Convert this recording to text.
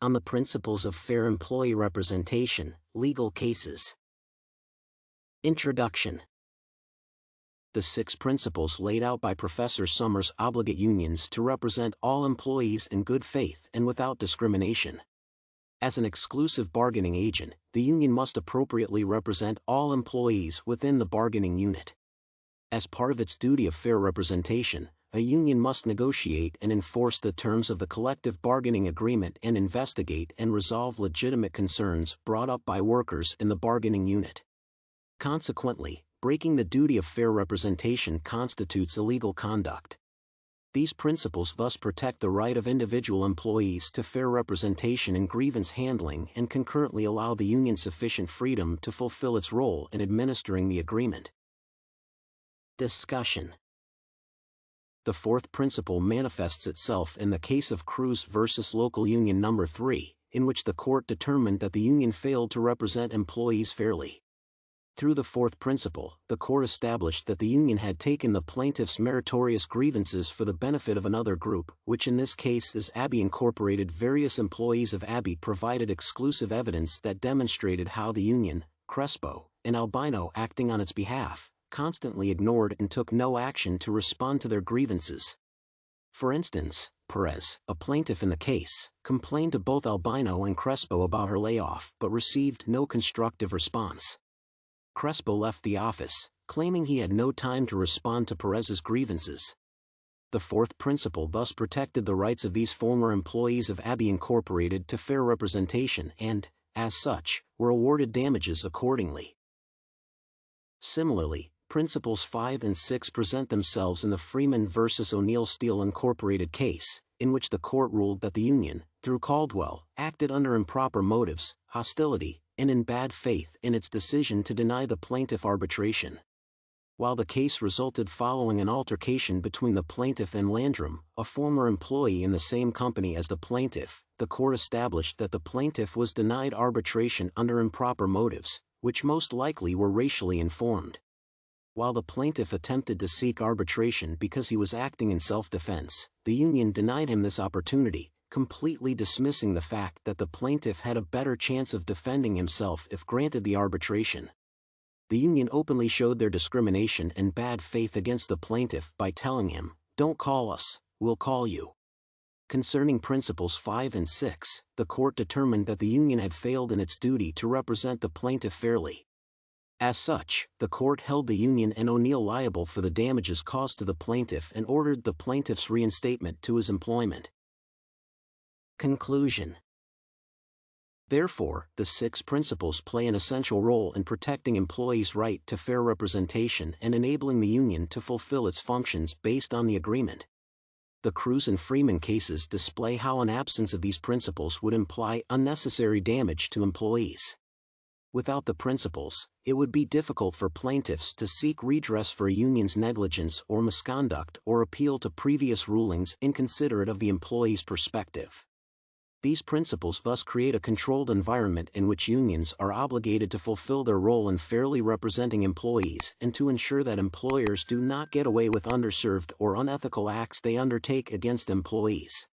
on the principles of fair employee representation, legal cases. Introduction. The 6 principles laid out by Professor Summers obligate unions to represent all employees in good faith and without discrimination. As an exclusive bargaining agent, the union must appropriately represent all employees within the bargaining unit. As part of its duty of fair representation, a union must negotiate and enforce the terms of the collective bargaining agreement and investigate and resolve legitimate concerns brought up by workers in the bargaining unit. Consequently, breaking the duty of fair representation constitutes illegal conduct. These principles thus protect the right of individual employees to fair representation in grievance handling and concurrently allow the union sufficient freedom to fulfill its role in administering the agreement. Discussion. The 4th principle manifests itself in the case of Cruz versus Local Union No. 3, in which the court determined that the union failed to represent employees fairly. Through the 4th principle, the court established that the union had taken the plaintiff's meritorious grievances for the benefit of another group, which in this case is Abbey Incorporated. Various employees of Abbey provided exclusive evidence that demonstrated how the union, Crespo, an albino acting on its behalf, constantly ignored and took no action to respond to their grievances. For instance, Perez, a plaintiff in the case, complained to both Albino and Crespo about her layoff but received no constructive response. Crespo left the office, claiming he had no time to respond to Perez's grievances. The 4th principle thus protected the rights of these former employees of Abbey Incorporated to fair representation and, as such, were awarded damages accordingly. Similarly, Principles 5 and 6 present themselves in the Freeman v. O'Neill Steel Incorporated case, in which the court ruled that the union, through Caldwell, acted under improper motives, hostility, and in bad faith in its decision to deny the plaintiff arbitration. While the case resulted following an altercation between the plaintiff and Landrum, a former employee in the same company as the plaintiff, the court established that the plaintiff was denied arbitration under improper motives, which most likely were racially informed. While the plaintiff attempted to seek arbitration because he was acting in self-defense, the union denied him this opportunity, completely dismissing the fact that the plaintiff had a better chance of defending himself if granted the arbitration. The union openly showed their discrimination and bad faith against the plaintiff by telling him, "Don't call us, we'll call you." Concerning Principles 5 and 6, the court determined that the union had failed in its duty to represent the plaintiff fairly. As such, the court held the union and O'Neill liable for the damages caused to the plaintiff and ordered the plaintiff's reinstatement to his employment. Conclusion. Therefore, the 6 principles play an essential role in protecting employees' right to fair representation and enabling the union to fulfill its functions based on the agreement. The Cruz and Freeman cases display how an absence of these principles would imply unnecessary damage to employees. Without the principles, it would be difficult for plaintiffs to seek redress for a union's negligence or misconduct or appeal to previous rulings inconsiderate of the employee's perspective. These principles thus create a controlled environment in which unions are obligated to fulfill their role in fairly representing employees and to ensure that employers do not get away with underserved or unethical acts they undertake against employees.